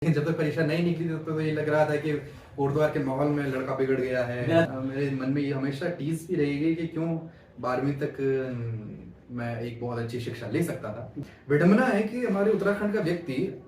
लेकिन जब तक परीक्षा नहीं निकली तब तो ये लग रहा था कि ऊर्ध्वाधर के माहौल में लड़का बिगड़ गया है। मेरे मन में ये हमेशा टीज भी रहेगी कि क्यों 12वीं तक मैं एक बहुत अच्छी शिक्षा ले सकता था। विडंबना है कि हमारे उत्तराखंड का व्यक्ति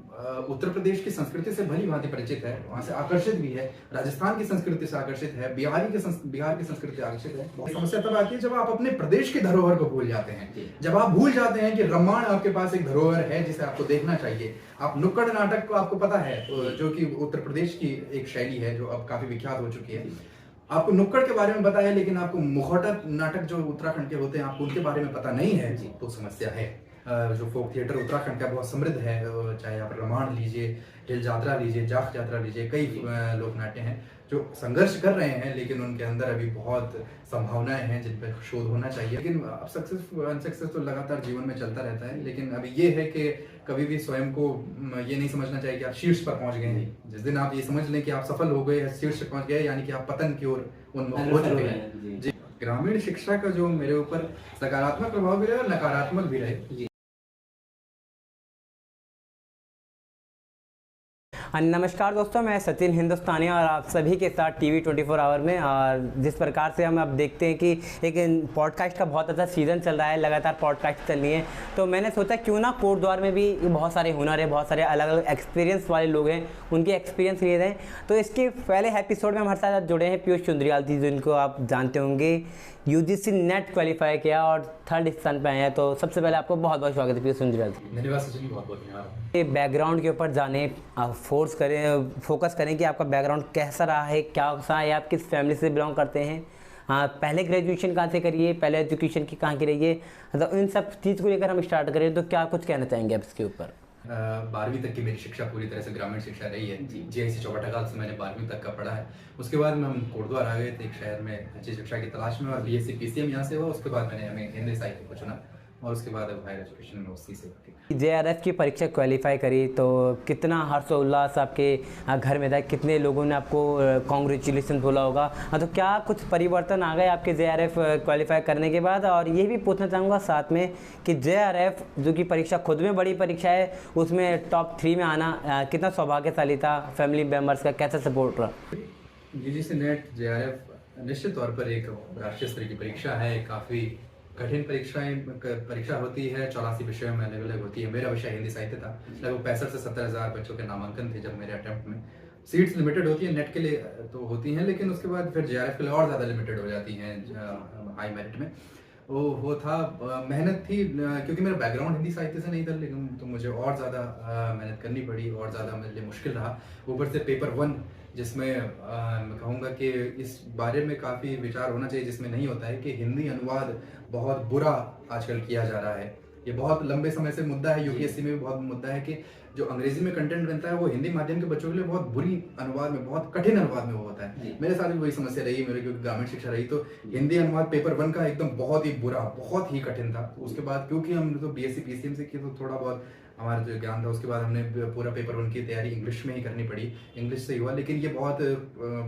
उत्तर प्रदेश की संस्कृति से भली भांति परिचित है, वहां से आकर्षित भी है, राजस्थान की संस्कृति से आकर्षित है, बिहार की संस्कृति से आकर्षित है। समस्या तब आती है जब आप अपने प्रदेश की धरोहर को भूल जाते हैं, जब आप भूल जाते हैं कि रामायण आपके पास एक धरोहर है जिसे आपको देखना चाहिए। आप नुक्कड़ नाटक को आपको पता है, जो कि उत्तर प्रदेश की एक शैली है जो अब काफी विख्यात हो चुकी है। आपको नुक्कड़ के बारे में पता है लेकिन आपको मुखौटा नाटक जो उत्तराखंड के होते हैं आपको उनके बारे में पता नहीं है, तो समस्या है। जो फोक थिएटर उत्तराखंड का बहुत समृद्ध है, चाहे आप रामायण लीजिए, हिल जात्रा लीजिए, जाख यात्रा लीजिए, कई लोक नाट्य हैं जो संघर्ष कर रहे हैं लेकिन उनके अंदर अभी बहुत संभावनाएं हैं जिन पर शोध होना चाहिए। लेकिन अब सक्सेस अनसक्सेस तो लगातार जीवन में चलता रहता है, लेकिन अभी ये है कि कभी भी स्वयं को ये नहीं समझना चाहिए कि आप शीर्ष पर पहुंच गए हैं। जिस दिन आप ये समझ लें कि आप सफल हो गए, शीर्ष पर पहुंच गए, यानी कि आप पतन की ओर उन्मुख हो चुके हैं। ग्रामीण शिक्षा का जो मेरे ऊपर सकारात्मक प्रभाव भी रहे और नकारात्मक भी रहे। नमस्कार दोस्तों, मैं सचिन हिंदुस्तानी और आप सभी के साथ टीवी 24 आवर में। और जिस प्रकार से हम अब देखते हैं कि एक पॉडकास्ट का बहुत अच्छा सीज़न चल रहा है, लगातार पॉडकास्ट चल रही है, तो मैंने सोचा क्यों ना कोटद्वार में भी बहुत सारे हुनर है, बहुत सारे अलग अलग एक्सपीरियंस वाले लोग हैं, उनके एक्सपीरियंस लिए हैं। तो इसके पहले एपिसोड में हमारे साथ जुड़े हैं पीयूष चुंद्रियाल जी, जिनको आप जानते होंगे, यूजीसी नेट क्वालिफाई किया और 3rd स्थान पे आए हैं। तो सबसे पहले आपको बहुत बहुत स्वागत है पीयूष चुंद्रियाल जी। धन्यवाद सचिन, बहुत बहुत धन्यवाद। ये बैकग्राउंड के ऊपर जाने फोकस करें कि आपका बैकग्राउंड कैसा रहा है, क्या सा है, आप किस फैमिली से बिलोंग करते हैं, पहले ग्रेजुएशन कहाँ से करिए, पहले एजुकेशन की कहाँ की रही है, मतलब इन सब चीज़ को लेकर हम स्टार्ट करें तो क्या कुछ कहना चाहेंगे आप इसके ऊपर? 12वीं तक की मेरी शिक्षा पूरी तरह से ग्रामीण शिक्षा रही है। जीआईसी चौबटाघाट से मैंने 12वीं तक का पढ़ा है। उसके बाद में हम कोटद्वार आ गए थे एक शहर में अच्छी शिक्षा की तलाश में, और बीएससी पीसीएम यहाँ से हुआ। उसके बाद मैंने हमें हिंदी साहित्य को चुना और उसके बाद अब हायर एजुकेशन में उसी से जेआरएफ की परीक्षा क्वालिफाई करी तो कितना हर्षोल्लास आपके घर में था, कितने लोगों ने आपको कॉन्ग्रेचुलेसन बोला होगा, तो क्या कुछ परिवर्तन आ गए आपके जेआरएफ क्वालिफाई करने के बाद? और ये भी पूछना चाहूँगा साथ में कि जेआरएफ जो कि परीक्षा खुद में बड़ी परीक्षा है, उसमें टॉप 3 में आना कितना सौभाग्यशाली था, फैमिली मेम्बर्स का कैसा सपोर्ट रहा? यूजीसी नेट जेआरएफ निश्चित तौर पर एक राष्ट्रीय स्तर की परीक्षा है। काफ़ी कठिन परीक्षा होती है, 84 विषयों में अलग अलग होती है। मेरा विषय हिंदी साहित्य था। लगभग 65 से 70 हज़ार बच्चों के नामांकन थे जब मेरे अटेम्प्ट में। सीट्स लिमिटेड होती है, नेट के लिए तो होती हैं, लेकिन उसके बाद फिर जेआरएफ के लिए और ज़्यादा लिमिटेड हो जाती हैं हाई मेरिट में। वो था मेहनत थी, क्योंकि मेरा बैकग्राउंड हिंदी साहित्य से नहीं था, लेकिन तो मुझे और ज़्यादा मेहनत करनी पड़ी और ज़्यादा मेरे लिए मुश्किल रहा। ऊपर से पेपर 1 जिसमें मैं कहूँगा कि इस बारे में काफ़ी विचार होना चाहिए, जिसमें नहीं होता है कि हिंदी अनुवाद बहुत बुरा आजकल किया जा रहा है। ये बहुत लंबे समय से मुद्दा है, यूपीएससी में भी बहुत मुद्दा है कि जो अंग्रेजी में कंटेंट बनता है वो हिंदी माध्यम के बच्चों के लिए बहुत बुरी अनुवाद में, बहुत कठिन अनुवाद में वो होता है। मेरे साथ भी वही समस्या रही मेरे, क्योंकि ग्रामीण शिक्षा रही तो हिंदी अनुवाद पेपर 1 का एकदम बहुत ही बुरा, बहुत ही कठिन था। उसके बाद क्योंकि हम तो बीएससी पीसीएम से किए तो थोड़ा बहुत हमारा जो ज्ञान था, उसके बाद हमने पूरा पेपर 1 की तैयारी इंग्लिश में ही करनी पड़ी, इंग्लिश से ही हुआ। लेकिन ये बहुत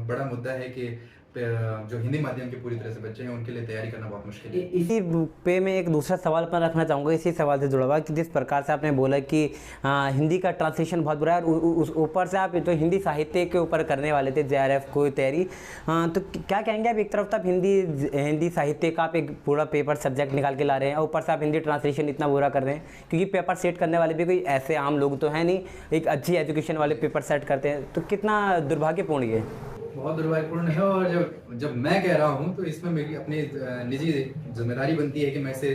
बड़ा मुद्दा है कि जो हिंदी माध्यम के पूरी तरह से बच्चे हैं उनके लिए तैयारी करना बहुत मुश्किल है। इसी पे मैं एक दूसरा सवाल पर रखना चाहूँगा, इसी सवाल से जुड़ा हुआ, कि जिस प्रकार से आपने बोला कि हिंदी का ट्रांसलेशन बहुत बुरा है और ऊपर से आप तो हिंदी साहित्य के ऊपर करने वाले थे जेआरएफ को तैयारी, तो क्या कहेंगे आप? एक तरफ तो आप हिंदी साहित्य का आप एक पूरा पेपर सब्जेक्ट निकाल के ला रहे हैं और ऊपर से आप हिंदी ट्रांसलेशन इतना बुरा कर रहे हैं, क्योंकि पेपर सेट करने वाले भी कोई ऐसे आम लोग तो हैं नहीं, एक अच्छी एजुकेशन वाले पेपर सेट करते हैं, तो कितना दुर्भाग्यपूर्ण ये? बहुत दुर्भाग्यपूर्ण है। और जब मैं कह रहा हूँ तो इसमें मेरी अपनी निजी जिम्मेदारी बनती है कि मैं इसे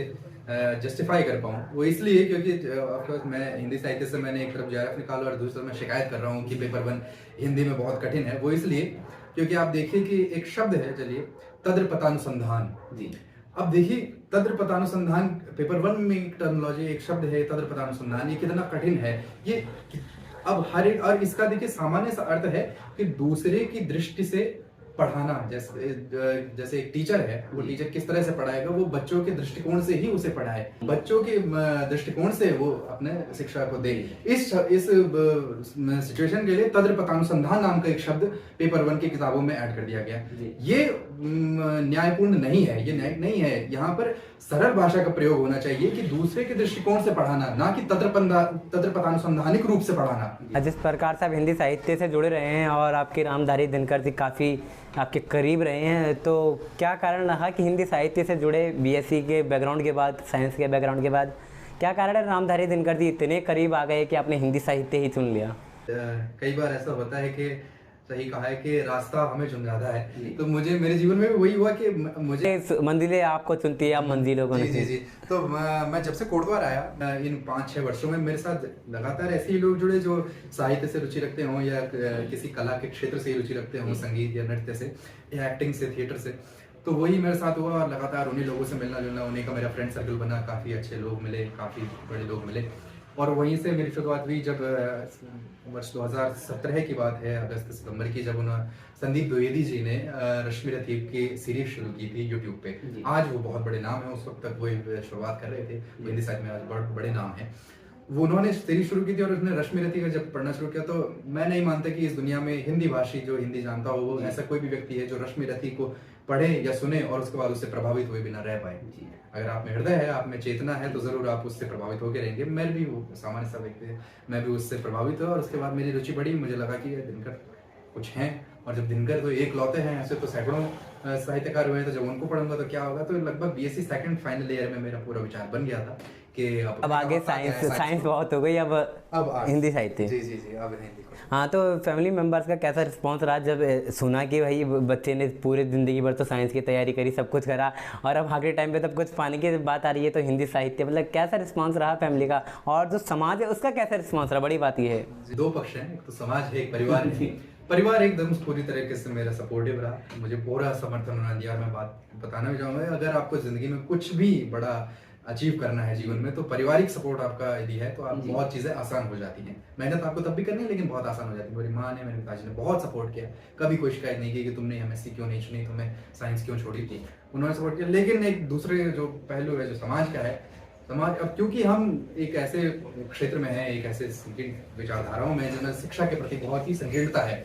जस्टिफाई कर पाऊँ। वो इसलिए क्योंकि ऑफकोर्स मैं हिंदी साहित्य से मैंने एक तरफ जेआरएफ निकाला और दूसरी तरफ मैं शिकायत कर रहा हूँ कि पेपर 1 हिंदी में बहुत कठिन है। वो इसलिए क्योंकि आप देखिए कि एक शब्द है, चलिए, तद्रपतानुसंधान। अब देखिए तद्रपतानुसंधान पेपर 1 में एक टर्मिनोलॉजी, एक शब्द है तद्रपतानुसंधान, ये कितना कठिन है ये। अब हर एक, और इसका देखिए सामान्य सा अर्थ है कि दूसरे की दृष्टि से पढ़ाना, जैसे एक टीचर है, वो टीचर किस तरह से पढ़ाएगा, वो बच्चों के दृष्टिकोण से ही उसे पढ़ाए, बच्चों के दृष्टिकोण से वो अपने शिक्षा को दे। इस सिचुएशन के लिए तद्रपतानुसंधान नाम का एक शब्द पेपर 1 की किताबों में ऐड कर दिया गया। ये न्यायपूर्ण नहीं है, ये न्यायिक नहीं है। यहाँ पर सरल भाषा का प्रयोग होना चाहिए कि दूसरे के दृष्टिकोण से पढ़ाना, ना कि तद्रपतानुसंधानिक रूप से पढ़ाना। जिस प्रकार से आप हिंदी साहित्य से जुड़े रहे हैं और आपके रामधारी दिनकर जी काफ़ी आपके करीब रहे हैं, तो क्या कारण रहा कि हिंदी साहित्य से जुड़े बीएससी के बैकग्राउंड के बाद, साइंस के बैकग्राउंड के बाद, क्या कारण है रामधारी दिनकर जी इतने करीब आ गए कि आपने हिंदी साहित्य ही चुन लिया? कई बार ऐसा होता है कि सही कहा है कि रास्ता हमें चुन जाता है, तो मेरे जीवन में भी वही हुआ कि मुझे मंजिलें आपको चुनती है, आप मंजिलों को नहीं। जी। तो मैं जब से कोटद्वार आया, इन 5-6 वर्षों में मेरे साथ लगातार ऐसे ही लोग जुड़े जो साहित्य से रुचि रखते हों या किसी कला के क्षेत्र से रुचि रखते हों, संगीत या नृत्य से या एक्टिंग से, थिएटर से। तो वही मेरे साथ हुआ और लगातार उन्हीं लोगों से मिलना जुलना, उन्हीं का मेरा फ्रेंड सर्कल बना, काफ़ी अच्छे लोग मिले, काफ़ी बड़े लोग मिले। और वहीं से मेरी शुरुआत हुई जब वर्ष 2017 की बात है, अगस्त सितंबर की, जब संदीप द्विवेदी जी ने रश्मि रथी की सीरीज शुरू की थी यूट्यूब पे। आज वो बहुत बड़े नाम है, उस वक्त तक वो शुरुआत कर रहे थे, हिंदी साहित्य में आज बहुत बड़े नाम है। वो उन्होंने सीरीज शुरू की थी और उसने रश्मि रथी का जब पढ़ना शुरू किया, तो मैं नहीं मानता कि इस दुनिया में हिंदी भाषी जो हिंदी जानता हो, वो ऐसा कोई भी व्यक्ति है जो रश्मि रथी को पढ़े या सुने और उसके बाद उससे प्रभावित हुए बिना रह पाए। अगर आप में हृदय है, आप में चेतना है, तो जरूर आप उससे प्रभावित होकर रहेंगे। मैं भी वो सामान्य सा व्यक्ति है, मैं भी उससे प्रभावित हुआ और उसके बाद मेरी रुचि बढ़ी। मुझे लगा कि दिनकर कुछ हैं, और जब दिनकर तो एक लौते हैं, ऐसे तो सैकड़ों साहित्यकार हुए हैं, तो जब उनको पढ़ूंगा तो क्या होगा। तो लगभग बीएससी सेकंड फाइनल ईयर में मेरा पूरा विचार बन गया था कि अब आगे साइंस बहुत हो गई, अब हिंदी साहित्य। जी अब हिंदी। हाँ, तो फैमिली मेम्बर्स का कैसा रिस्पांस रहा जब सुना कि भाई बच्चे ने पूरे ज़िंदगी भर तो साइंस की तैयारी करी, सब कुछ करा, और अब आखिरी टाइम पे तब कुछ पाने की बात आ रही है तो हिंदी साहित्य, मतलब कैसा रिस्पांस रहा फैमिली का, और जो समाज है उसका कैसा रिस्पांस रहा? बड़ी बात ये है। दो पक्ष हैं, एक तो समाज है, एक परिवार है। परिवार एकदम पूरी तरीके से मेरा सपोर्टिव रहा, मुझे पूरा समर्थन उन्होंने दिया। मैं बात बताना भी चाहूँगा, अगर आपको ज़िंदगी में कुछ भी बड़ा अचीव करना है जीवन में, तो पारिवारिक सपोर्ट आपका यदि है तो आप बहुत चीज़ें आसान हो जाती हैं। मेहनत आपको तब भी करनी है, लेकिन बहुत आसान हो जाती है। मेरी माँ ने, मेरे पिताजी ने बहुत सपोर्ट किया, कभी कोई शिकायत नहीं की कि तुमने एमएससी क्यों नहीं चुनी, तुम्हें साइंस क्यों छोड़ी थी। उन्होंने सपोर्ट किया। लेकिन एक दूसरे जो पहलू है, जो समाज का है, समाज अब क्योंकि हम एक ऐसे क्षेत्र में हैं, एक ऐसे विचारधाराओं में जिनमें शिक्षा के प्रति बहुत ही संकीर्णता है,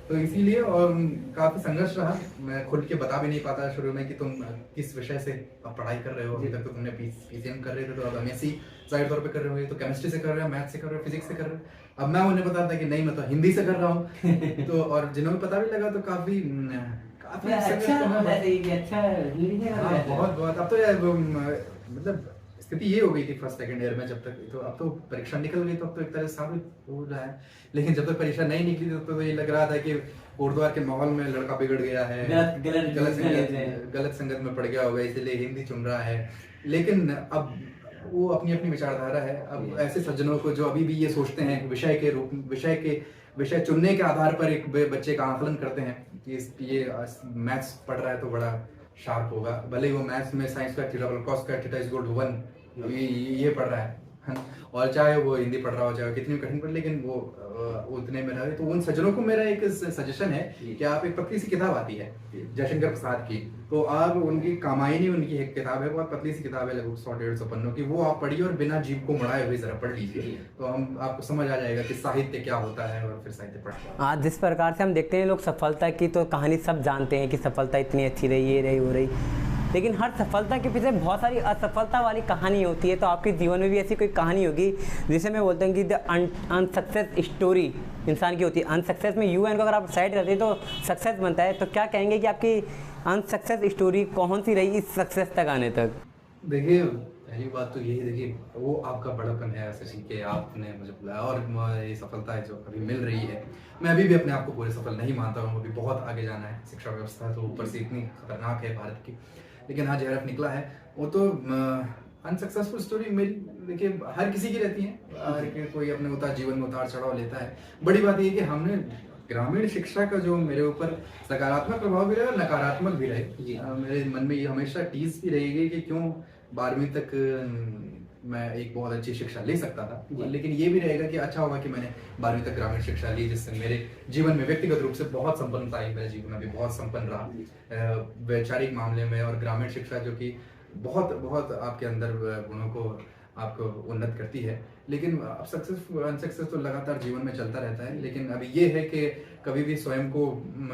तो इसीलिए और काफी संघर्ष रहा। मैं खुल के बता भी नहीं पाता शुरू में कि तुम किस विषय से अब पढ़ाई कर रहे हो। अभी तक तो तुमने पीसीएम कर रहे थे, तो अब एमएससी जाहिर तौर पे कर रहे हो, तो केमिस्ट्री से कर रहे हो, मैथ से कर रहे हो, फिजिक्स से कर रहे हो। अब मैं उन्हें बताता कि नहीं, मैं तो हिंदी से कर रहा हूँ। तो और जिन्होंने पता भी लगा तो काफी बहुत। अब तो मतलब स्थिति ये हो गई थी फर्स्ट सेकंड ईयर में, जब तक तो अब तो परीक्षा निकल गई, तो अब तो एक तरह से साबित हो रहा है। लेकिन जब तक परीक्षा नहीं निकली तब तो ये लग रहा था कि कोटद्वार के माहौल में लड़का बिगड़ गया है, गलत संगत में पड़ गया होगा, इसलिए हिंदी चुन रहा है। लेकिन अब वो अपनी अपनी विचारधारा है। अब ऐसे सज्जनों को जो अभी भी ये सोचते हैं विषय चुनने के आधार पर एक बच्चे का आकलन करते हैं कि ये मैथ्स पढ़ रहा है तो बड़ा शार्प होगा, भले ही वो मैथ्स में साइंस का थीटा कॉस का थीटा इज इक्वल टू 1 ये पढ़ रहा है, और चाहे वो हिंदी पढ़ रहा हो, चाहे कितनी भी कठिन पढ़, लेकिन वो उतने में रहे। तो उन सज्जनों को मेरा एक सजेशन है कि आप, एक पतली सी किताब आती है जयशंकर प्रसाद की, तो आप उनकी कामायनी, उनकी एक किताब है, बहुत पतली सी किताब है, लगभग 100-150 पन्नों की, वो आप पढ़िए और बिना जीभ को मुड़ाए हुए जरा पढ़ लीजिए, तो आपको समझ आ जाएगा कि साहित्य क्या होता है और फिर साहित्य पढ़ना। आज जिस प्रकार से हम देखते हैं लोग सफलता की तो कहानी सब जानते हैं कि सफलता इतनी अच्छी रही, ये रही, वो रही, लेकिन हर सफलता के पीछे बहुत सारी असफलता वाली कहानी होती है। तो आपके जीवन में भी ऐसी कोई कहानी होगी जिसे मैं बोलता हूँ कि द अनसक्सेस स्टोरी इंसान की होती है। अनसक्सेस में यू एन को अगर आप साइड रहते हैं तो सक्सेस बनता है। तो क्या कहेंगे कि आपकी अनसक्सेस स्टोरी कौन सी रही इस सक्सेस तक आने तक? देखिए, पहली बात तो यही, देखिए वो आपका बड़ापन है शशि के, आपने मुझे बुलाया और ये सफलता है जो अभी मिल रही है। मैं अभी भी अपने आप को पूरे सफल नहीं मानता हूँ, अभी बहुत आगे जाना है। शिक्षा व्यवस्था तो ऊपर से इतनी खतरनाक है भारत की, लेकिन हाँ जेआरएफ निकला है। वो तो अनसक्सेसफुल स्टोरी मेरी, देखिए हर किसी की रहती है, हर कोई अपने उतार जीवन में उतार चढ़ाव लेता है। बड़ी बात ये कि हमने ग्रामीण शिक्षा का जो मेरे ऊपर सकारात्मक प्रभाव भी रहे और नकारात्मक भी रहे। मेरे मन में ये हमेशा टीज भी रहेगी कि क्यों 12वीं तक मैं एक बहुत अच्छी शिक्षा ले सकता था। लेकिन ये भी रहेगा कि अच्छा होगा कि मैंने 12वीं तक ग्रामीण शिक्षा ली, जिससे मेरे जीवन में व्यक्तिगत रूप से बहुत संपन्नता आई, मेरे जीवन में भी बहुत संपन्न रहा वैचारिक मामले में। और ग्रामीण शिक्षा जो कि बहुत बहुत आपके अंदर गुणों को आपको उन्नत करती है। लेकिन अब सक्सेसफुल अनसक्सेस तो लगातार जीवन में चलता रहता है। लेकिन अभी ये है कि कभी भी स्वयं को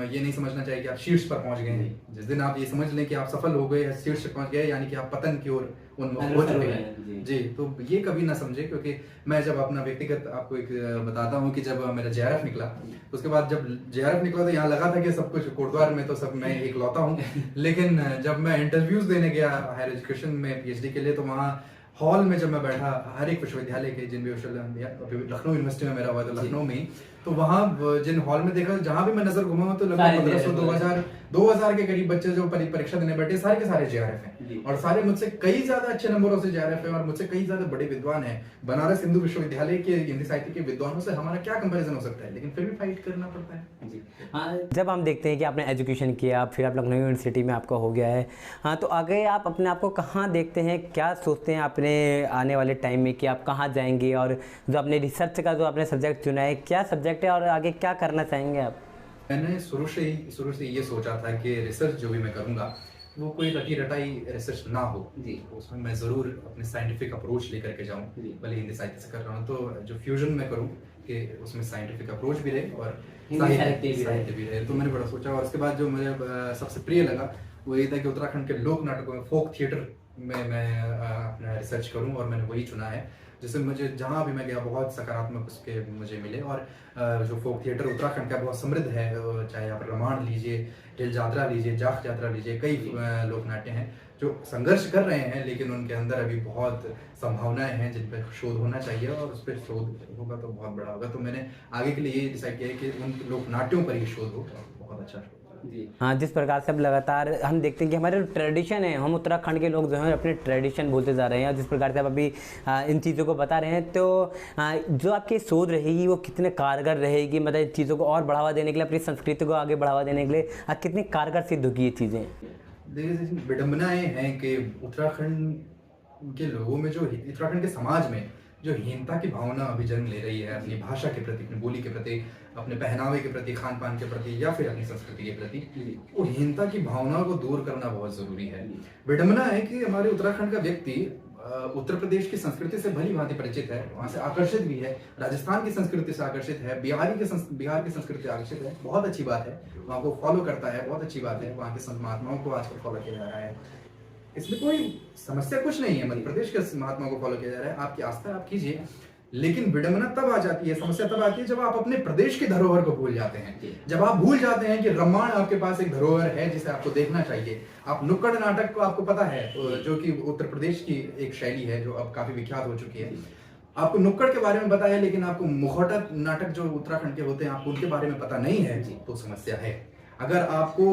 ये नहीं समझना चाहिए कि आप शीर्ष पर पहुंच गए हैं। जिस दिन आप ये समझ लें कि आप सफल हो गए, शीर्ष पर पहुंच गए, यानी कि आप पतन की ओर उन्मुख हो चुके हैं जी, तो ये कभी ना समझे। क्योंकि मैं जब अपना व्यक्तिगत आपको एक बताता हूँ कि जब मेरा JRF निकला, उसके बाद जब JRF निकला तो यहाँ लगा था कि सब कुछ कोटद्वार में तो सब मैं एक लौता हूँ। लेकिन जब मैं इंटरव्यूज देने गया हायर एजुकेशन में PhD के लिए, तो वहाँ हॉल में जब मैं बैठा, हर एक विश्वविद्यालय के जिन भी विश्वविद्यालय, लखनऊ यूनिवर्सिटी में मेरा हुआ तो लखनऊ में, तो वहाँ जिन हॉल में देखा, जहाँ भी मैं नजर घुमा तो लगभग 1500 2000 के करीब बच्चे जो परीक्षा देने बैठे, सारे के सारे JRF हैं। और सारे मुझसे कई ज्यादा अच्छे नंबरों से JRF हैं और मुझसे कई ज्यादा बड़े विद्वान हैं। बनारस हिंदू विश्वविद्यालय के हिंदी साहित्य के विद्वानों से हमारा क्या कंपैरिजन हो सकता है, लेकिन फिर भी फाइट करना पड़ता है जी। हाँ, जब हम देखते हैं कि आपने एजुकेशन किया, फिर आप लखनऊ यूनिवर्सिटी में आपका हो गया है, हाँ, तो आगे आप अपने आप को कहाँ देखते हैं, क्या सोचते हैं अपने आने वाले टाइम में कि आप कहाँ जाएंगे, और जो आपने रिसर्च का जो आपने सब्जेक्ट चुना है, क्या सब्जेक्ट है और आगे क्या करना चाहेंगे आप? मैंने शुरू से ये सोचा था कि रिसर्च जो भी मैं करूँगा वो कोई रटी रटाई रिसर्च ना हो जी, उसमें मैं ज़रूर अपने साइंटिफिक अप्रोच लेकर के जाऊँ। भले हिंदी साहित्य से कर रहा हूँ, तो जो फ्यूजन मैं करूँ कि उसमें साइंटिफिक अप्रोच भी रहे और साहित्य भी रहे, तो मैंने बड़ा सोचा। और उसके बाद जो मुझे सबसे प्रिय लगा वो ये था कि उत्तराखंड के लोक नाटकों में, फोक थिएटर में मैं अपना रिसर्च करूँ, और मैंने वही चुना है, जिससे मुझे जहाँ भी मैं गया बहुत सकारात्मक उसके मुझे मिले। और जो फोक थिएटर उत्तराखंड का बहुत समृद्ध है, चाहे आप रामायण लीजिए, हिल जात्रा लीजिए, जाख यात्रा लीजिए, कई लोक नाट्य हैं जो संघर्ष कर रहे हैं, लेकिन उनके अंदर अभी बहुत संभावनाएं हैं जिन पर शोध होना चाहिए, और उस पर शोध होगा तो बहुत बड़ा होगा। तो मैंने आगे के लिए ये डिसाइड किया है कि उन लोक नाट्यों पर ही शोध हो, बहुत अच्छा शोध। हाँ, जिस प्रकार से अब लगातार हम देखते हैं कि हमारे ट्रेडिशन है, हम उत्तराखंड के लोग जो हैं अपने ट्रेडिशन बोलते जा रहे हैं, और जिस प्रकार से आप अभी इन चीज़ों को बता रहे हैं, तो जो आपकी शोध रहेगी वो कितने कारगर रहेगी, मतलब इन चीज़ों को और बढ़ावा देने के लिए, अपनी संस्कृति को आगे बढ़ावा देने के लिए कितनी कारगर सिद्ध होगी ये चीज़ें? देखिए, विडम्बनाएं हैं कि उत्तराखंड के लोगों में, जो उत्तराखंड के समाज में जो हीनता की भावना अभी जन्म ले रही है अपनी भाषा के प्रति, अपनी बोली के प्रति, अपने पहनावे के प्रति, खान पान के प्रति, या फिर अपनी संस्कृति के प्रति, वो हीनता की भावना को दूर करना बहुत जरूरी है। विडम्बना है कि हमारे उत्तराखंड का व्यक्ति उत्तर प्रदेश की संस्कृति से भली भांति परिचित है, वहाँ से आकर्षित भी है, राजस्थान की संस्कृति से आकर्षित है, बिहार की संस्कृति आकर्षित है, बहुत अच्छी बात है, वहाँ को फॉलो करता है, बहुत अच्छी बात है, वहाँ के संत महात्माओं को आजकल फॉलो किया जा रहा है, इसमें कोई समस्या कुछ नहीं है। मध्य प्रदेश के महात्मा को फॉलो किया जा रहा है, आपकी आस्था आप कीजिए। लेकिन विडंबना तब आ जाती है, समस्या तब आती है जब आप अपने प्रदेश की धरोहर को भूल जाते हैं, जब आप भूल जाते हैं कि रामायण आपके पास एक धरोहर है जिसे आपको देखना चाहिए। आप नुक्कड़ नाटक को आपको पता है, जो कि उत्तर प्रदेश की एक शैली है जो अब काफी विख्यात हो चुकी है, आपको नुक्कड़ के बारे में पता है, लेकिन आपको मुखौटा नाटक जो उत्तराखंड के होते हैं आपको उनके बारे में पता नहीं है, तो समस्या है। अगर आपको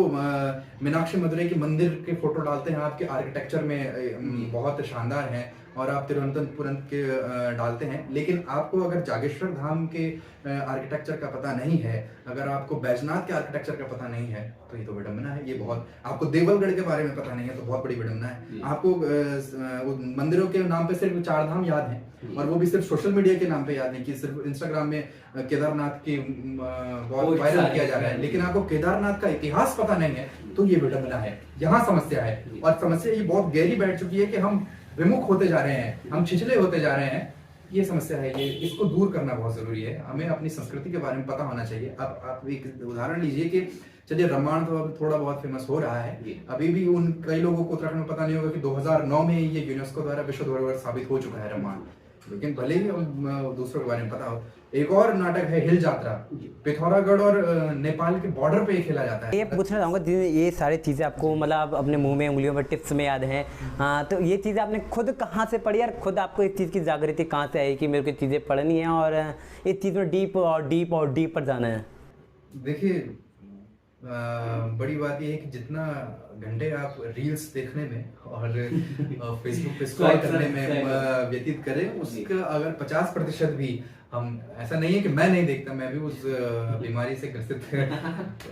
मीनाक्षी मदुरई के मंदिर के फोटो डालते हैं, आपके आर्किटेक्चर में बहुत शानदार हैं, और आप तिरुवनंतपुरम के डालते हैं, लेकिन आपको अगर जागेश्वर धाम के आर्किटेक्चर का पता नहीं है, अगर आपको बैजनाथ के आर्किटेक्चर का पता नहीं है, तो ये तो विडंबना है। ये बहुत, आपको देवलगढ़ के बारे में पता नहीं है तो बहुत बड़ी विडंबना है। आपको मंदिरों के नाम पे सिर्फ 4 धाम याद हैं, और वो भी सिर्फ सोशल मीडिया के नाम पे याद नहीं, कि सिर्फ इंस्टाग्राम में केदारनाथ की बहुत वायरल किया जा रहा है, लेकिन आपको केदारनाथ का इतिहास पता नहीं है, तो ये विडंबना है। यहाँ समस्या है, और समस्या ये बहुत गहरी बैठ चुकी है कि हम विमुख होते जा रहे हैं, हम छिछले होते जा रहे हैं। ये समस्या है, ये इसको दूर करना बहुत जरूरी है। हमें अपनी संस्कृति के बारे में पता होना चाहिए। अब आप एक उदाहरण लीजिए कि चलिए रामायण तो अब थोड़ा बहुत फेमस हो रहा है, अभी भी उन कई लोगों को उत्तराखंड में पता नहीं होगा कि 2009 में ये यूनेस्को द्वारा विश्व धरोहर साबित हो चुका है रामायण, लेकिन भले ही दूसरों के बारे में पता हो। एक और नाटक है हिल जात्रा, पिथौरागढ़ और नेपाल के बॉर्डर पे खेला जाता है। ये पूछना चाहूँगा, ये सारी चीज़ें आपको मतलब अपने मुंह में उंगलियों में टिप्स में याद हैं, हाँ, तो ये चीज़ें आपने खुद कहाँ से पढ़ी, और खुद आपको इस चीज़ की जागृति कहाँ से आई कि मेरे को चीज़ें पढ़नी है और इस चीज़ में डीप पर जाना है? देखिए, बड़ी बात यह है कि जितना घंटे आप रील्स देखने में और फेसबुक पे स्क्रॉल करने में व्यतीत करें, उसका अगर 50% भी हम, ऐसा नहीं है कि मैं नहीं देखता, मैं भी उस बीमारी से ग्रसित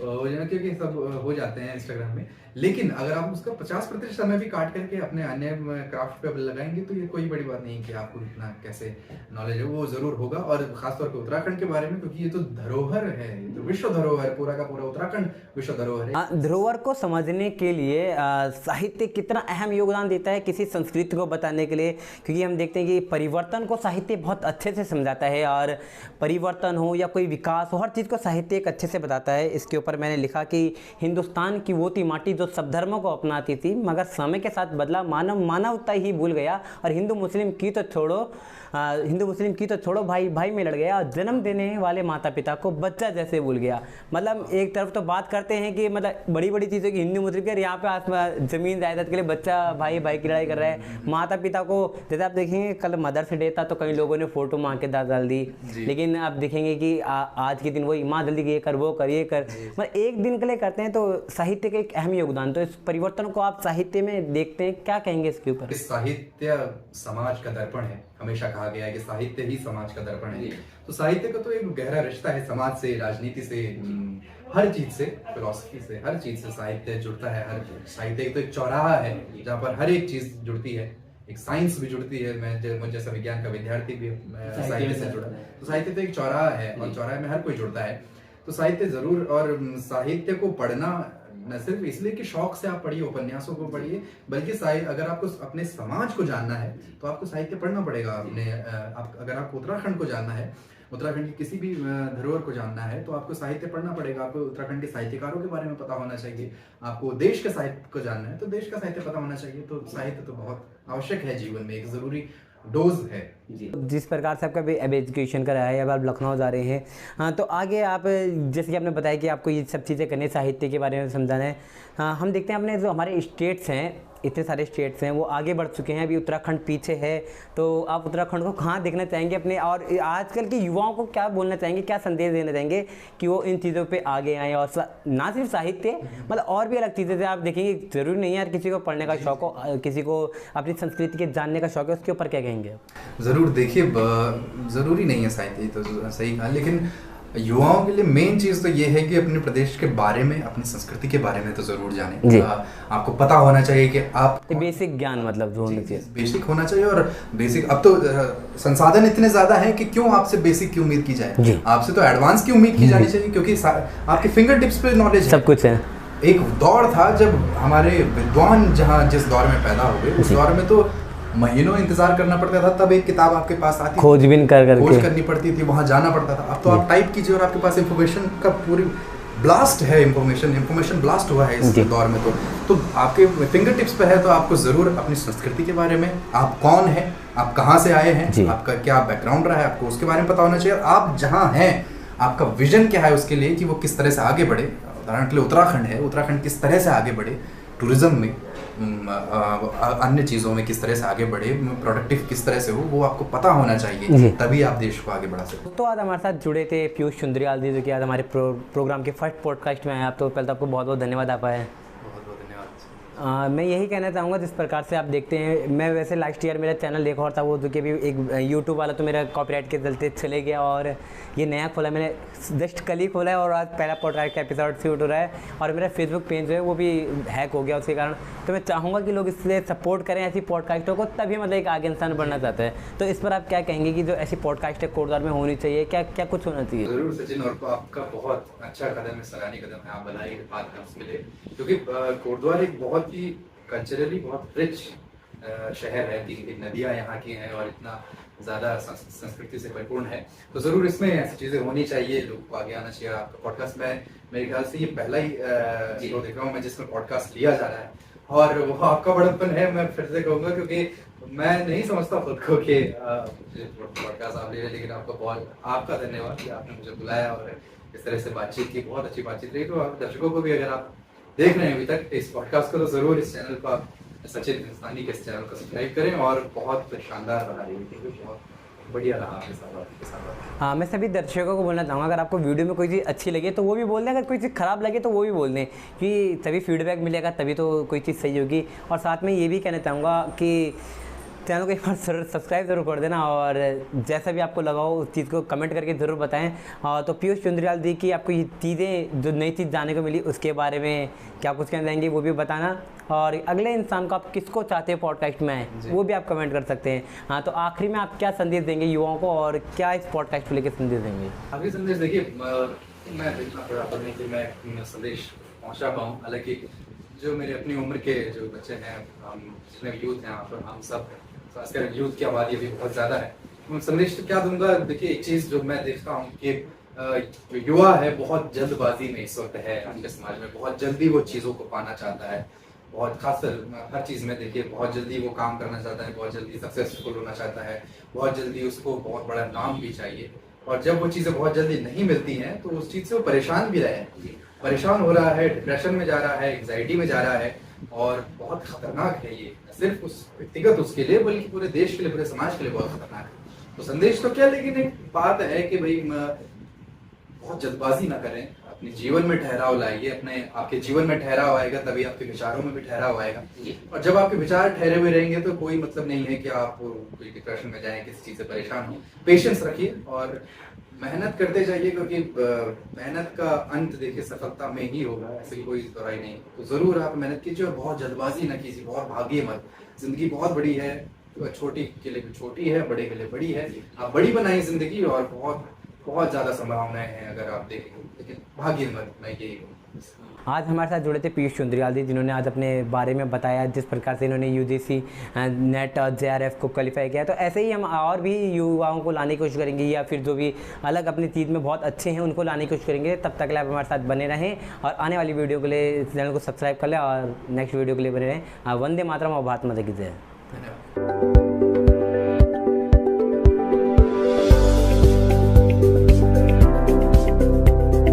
हो जाए, क्योंकि सब हो जाते हैं इंस्टाग्राम में, लेकिन अगर आप उसका 50% समय भी काट करके अपने अन्य क्राफ्ट पे लगाएंगे तो ये कोई बड़ी बात नहीं कि आपको इतना कैसे नॉलेज है, वो जरूर होगा। और खासतौर पर उत्तराखंड के बारे में, क्योंकि ये तो धरोहर है, ये तो विश्व धरोहर, पूरा का पूरा उत्तराखंड विश्व धरोहर है। धरोहर को समझने के लिए साहित्य कितना अहम योगदान देता है किसी संस्कृति को बताने के लिए, क्योंकि हम देखते हैं कि परिवर्तन को साहित्य बहुत अच्छे से समझाता है, और परिवर्तन हो या कोई विकास हो, हर चीज़ को साहित्य एक अच्छे से बताता है। इसके ऊपर मैंने लिखा कि हिंदुस्तान की वो थी माटी जो सब धर्मों को अपनाती थी, मगर समय के साथ बदला मानवता ही भूल गया, और हिंदू मुस्लिम की तो छोड़ो भाई भाई में लड़ गया, और जन्म देने वाले माता पिता को बच्चा जैसे भूल गया। मतलब एक तरफ तो बात करते हैं कि मतलब बड़ी बड़ी चीज़ों की हिंदू मुस्लिम के, यहाँ पे आसमान जमीन जायदाद के लिए बच्चा भाई भाई की लड़ाई कर रहा है। माता पिता को, जैसे आप देखेंगे कल मदर्स डे था तो कई लोगों ने फोटो मांग के डाल दी, लेकिन आप देखेंगे कि आज के दिन वही माँ जल्दी ये कर वो कर ये कर, मतलब एक दिन के लिए करते हैं। तो साहित्य का एक अहम योगदान, तो इस परिवर्तन को आप साहित्य में देखते हैं, क्या कहेंगे इसके ऊपर? साहित्य समाज का दर्पण है, हमेशा कहा गया है कि साहित्य ही समाज का दर्पण है। तो साहित्य का तो एक गहरा रिश्ता है समाज से, राजनीति से, हर चीज से, फिलॉसफी से, हर चीज से साहित्य जुड़ता है। हर साहित्य तो एक चौराहा है जहाँ पर हर एक चीज जुड़ती है, एक साइंस भी जुड़ती है। मैं जैसा विज्ञान का विद्यार्थी भी साहित्य से जुड़ा, तो साहित्य तो एक चौराहा है, और चौराहे में हर कोई जुड़ता है। तो साहित्य जरूर, और साहित्य को पढ़ना न सिर्फ इसलिए कि शौक से आप पढ़िए, उपन्यासों को पढ़िए, बल्कि अगर आपको अपने समाज को जानना है तो आपको साहित्य पढ़ना पड़ेगा। अगर आपको उत्तराखंड को जानना है, उत्तराखंड की किसी भी धरोहर को जानना है, तो आपको साहित्य पढ़ना पड़ेगा। आपको उत्तराखंड के साहित्यकारों के बारे में पता होना चाहिए। आपको देश के साहित्य को जानना है तो देश का साहित्य पता होना चाहिए। तो साहित्य तो बहुत आवश्यक है जीवन में, एक जरूरी डोज है। जिस प्रकार से आपका अब एजुकेशन का रहा है, अब आप लखनऊ जा रहे हैं, हाँ, तो आगे आप, जैसे कि आपने बताया कि आपको ये सब चीज़ें करनी, साहित्य के बारे में समझाना है। हाँ, हम देखते हैं अपने जो हमारे स्टेट्स हैं, इतने सारे स्टेट्स हैं, वो आगे बढ़ चुके हैं, अभी उत्तराखंड पीछे है। तो आप उत्तराखंड को कहाँ देखना चाहेंगे अपने, और आजकल के युवाओं को क्या बोलना चाहेंगे, क्या संदेश देना चाहेंगे कि वो इन चीज़ों पे आगे आएँ, और ना सिर्फ साहित्य, मतलब और भी अलग चीज़ें आप देखेंगे। ज़रूरी नहीं है यार किसी को पढ़ने का शौक हो, किसी को अपनी संस्कृति के जानने का शौक है, उसके ऊपर क्या कहेंगे? ज़रूर देखिए, ज़रूरी नहीं है साहित्य, तो सही कहा, लेकिन युवाओं के लिए मेन चीज़ तो ये है कि अपने प्रदेश के बारे में, अपनी संस्कृति के बारे में तो ज़रूर जानें। आपको पता होना चाहिए कि आप बेसिक ज्ञान मतलब जो होना चाहिए, बेसिक होना चाहिए। और बेसिक, अब तो संसाधन इतने ज़्यादा हैं कि क्यों आपसे बेसिक की उम्मीद की जाए, आपसे तो एडवांस की उम्मीद की जानी चाहिए, क्योंकि आपके फिंगर टिप्स पे नॉलेज सब कुछ है। एक दौर था जब हमारे विद्वान जिस दौर में पैदा हुए, उस दौर में तो महीनों इंतजार करना पड़ता था, तब एक किताब आपके पास आती, खोज करनी पड़ती थी, वहां जाना पड़ता था। अब तो आप टाइप कीजिए और आपके पास इंफॉर्मेशन का पूरी ब्लास्ट है, इंफॉर्मेशन ब्लास्ट हुआ है इस दौर में। तो आपके फिंगर टिप्स पे है, तो आपको जरूर अपनी संस्कृति के बारे में, आप कौन है, आप कहाँ से आए हैं, आपका क्या बैकग्राउंड रहा है, आपको उसके बारे में पता होना चाहिए। आप जहाँ हैं, आपका विजन क्या है उसके लिए, कि वो किस तरह से आगे बढ़े। उदाहरण के लिए उत्तराखंड है, उत्तराखंड किस तरह से आगे बढ़े, टूरिज्म में, अन्य चीज़ों में किस तरह से आगे बढ़े, प्रोडक्टिव किस तरह से हो, वो आपको पता होना चाहिए, तभी आप देश को आगे बढ़ा सकते। तो आज हमारे साथ जुड़े थे पीयूष सुंदरियाल जी, जो कि आज हमारे प्रोग्राम के फर्स्ट पॉडकास्ट में आए। आप तो पहले तो आपको बहुत बहुत धन्यवाद आप आए। मैं यही कहना चाहूँगा, जिस प्रकार से आप देखते हैं, मैं वैसे लास्ट ईयर मेरा चैनल देखा और था वो, जो कि अभी एक यूट्यूब वाला तो मेरा कॉपीराइट के चलते चले गया, और ये नया खोला, मैंने जस्ट कल ही खोला है, और आज पहला पॉडकास्ट का एपिसोड शूट हो रहा है, और मेरा फेसबुक पेज जो है वो भी हैक हो गया उसके कारण। तो मैं चाहूँगा कि लोग इससे सपोर्ट करें ऐसी पॉडकास्टों को, तभी मतलब एक आगे इंसान बढ़ना चाहता है। तो इस पर आप क्या कहेंगे कि जो ऐसी पॉडकास्ट है कोटद्वार में होनी चाहिए, क्या क्या कुछ होना चाहिए? जरूर सचिन, और आपका बहुत अच्छा कदम है, सराहनीय कदम है, आप बनाइए बात है उसके लिए, क्योंकि कोटद्वार एक बहुत ही कल्चरली बहुत रिच शहर है, कि नदियाँ यहाँ की हैं और इतना ज़्यादा संस्कृति से परिपूर्ण है। तो ज़रूर इसमें ऐसी चीज़ें होनी चाहिए, लोग को आगे आना चाहिए। आपका पॉडकास्ट में मेरे ख्याल से ये पहला ही शो देख रहा हूँ मैं जिसमें पॉडकास्ट लिया जा रहा है, और वो आपका बड़प्पन है, मैं फिर से कहूँगा, क्योंकि मैं नहीं समझता खुद को कि पॉडकास्ट आप ले रहे हैं, लेकिन आपका धन्यवाद कि आपने मुझे बुलाया और इस तरह से बातचीत की, बहुत अच्छी बातचीत रही। तो आप दर्शकों को भी, अगर आप देख रहे हैं अभी तक इस पॉडकास्ट को, तो जरूर इस चैनल को, सचिन हिंदुस्तानी के इस चैनल को सब्सक्राइब करें, और बहुत शानदार बना रही है, बहुत बढ़िया रहा आपके साथ आपके साथ। हाँ, मैं सभी दर्शकों को बोलना चाहूँगा, अगर आपको वीडियो में कोई चीज़ अच्छी लगे तो वो भी बोल दें, अगर कोई चीज़ ख़राब लगे तो वो भी बोल दें, कि तभी फीडबैक मिलेगा, तभी तो कोई चीज़ सही होगी। और साथ में ये भी कहना चाहूँगा कि चैनल को एक बार सब्सक्राइब ज़रूर कर देना, और जैसा भी आपको लगा हो उस चीज़ को कमेंट करके ज़रूर बताएं। तो पीयूष चुंद्रियाल दी की आपको ये चीज़ें जो नई चीज़ जानने को मिली उसके बारे में क्या कुछ कहना चाहेंगे वो भी बताना, और अगले इंसान को आप किसको चाहते हैं पॉडकास्ट में आए वो भी आप कमेंट कर सकते हैं। हाँ, तो आखिरी में आप क्या संदेश देंगे युवाओं को, और क्या इस पॉडकास्ट को लेकर संदेश देंगे? आखिरी संदेश देखिए, मैं इतना प्रयास नहीं कि मैं अपना संदेश पहुंचा पाऊँ, हालांकि जो मेरे अपनी उम्र के जो बच्चे हैं, हम जितने यूथ हैं यहाँ पर, हम सब खासकर यूथ की आबादी अभी बहुत ज़्यादा है, मैं संदेश तो क्या दूंगा। देखिए, एक चीज़ जो मैं देखता हूँ कि जो युवा है बहुत जल्दबाजी में इस वक्त है हमारे समाज में, बहुत जल्दी वो चीज़ों को पाना चाहता है, बहुत खासकर हर चीज़ में देखिए बहुत जल्दी वो काम करना चाहता है, बहुत जल्दी सक्सेसफुल होना चाहता है, बहुत जल्दी उसको बहुत बड़ा नाम भी चाहिए, और जब वो चीज़ें बहुत जल्दी नहीं मिलती हैं तो उस चीज़ से वो परेशान भी रहे, परेशान हो रहा है, डिप्रेशन में जा रहा है, एंग्जाइटी में जा रहा है, और बहुत खतरनाक है ये, न सिर्फ उस व्यक्तिगत उसके लिए बल्कि पूरे देश के लिए, पूरे समाज के लिए बहुत खतरनाक है। तो संदेश तो क्या, लेकिन एक बात है कि भाई बहुत जल्दबाजी ना करें, अपने जीवन में ठहराव लाइए, अपने आपके जीवन में ठहराव आएगा तभी आपके विचारों में भी ठहराव आएगा, और जब आपके विचार ठहरे हुए रहेंगे तो कोई मतलब नहीं है कि आप कोई डिप्रेशन में जाएं, किसी चीज़ से परेशान हो। पेशेंस रखिए और मेहनत करते जाइए, क्योंकि मेहनत का अंत देखिए सफलता में ही होगा, ऐसी कोई बुराई नहीं। तो ज़रूर आप मेहनत कीजिए और बहुत जल्दबाजी ना कीजिए, बहुत भागिए मत। जिंदगी बहुत बड़ी है, छोटी के लिए भी छोटी है, बड़े के लिए बड़ी है। आप बड़ी बनाइए जिंदगी, और बहुत बहुत ज़्यादा संभावनाएं हैं अगर आप देखें, लेकिन भाग्य मत, मैं यही कहूँ। आज हमारे साथ जुड़े थे पीयूष चुंद्रियाल जी, जिन्होंने आज अपने बारे में बताया जिस प्रकार से इन्होंने यूजीसी नेट और जेआरएफ को क्वालिफाई किया। तो ऐसे ही हम और भी युवाओं को लाने की कोशिश करेंगे, या फिर जो भी अलग अपनी चीज़ में बहुत अच्छे हैं उनको लाने की कोशिश करेंगे। तब तक के लिए आप हमारे साथ बने रहें, और आने वाली वीडियो के लिए चैनल को सब्सक्राइब कर लें, और नेक्स्ट वीडियो के लिए बने रहें। वंदे मातरम और भारत माता की जय। धन्यवाद।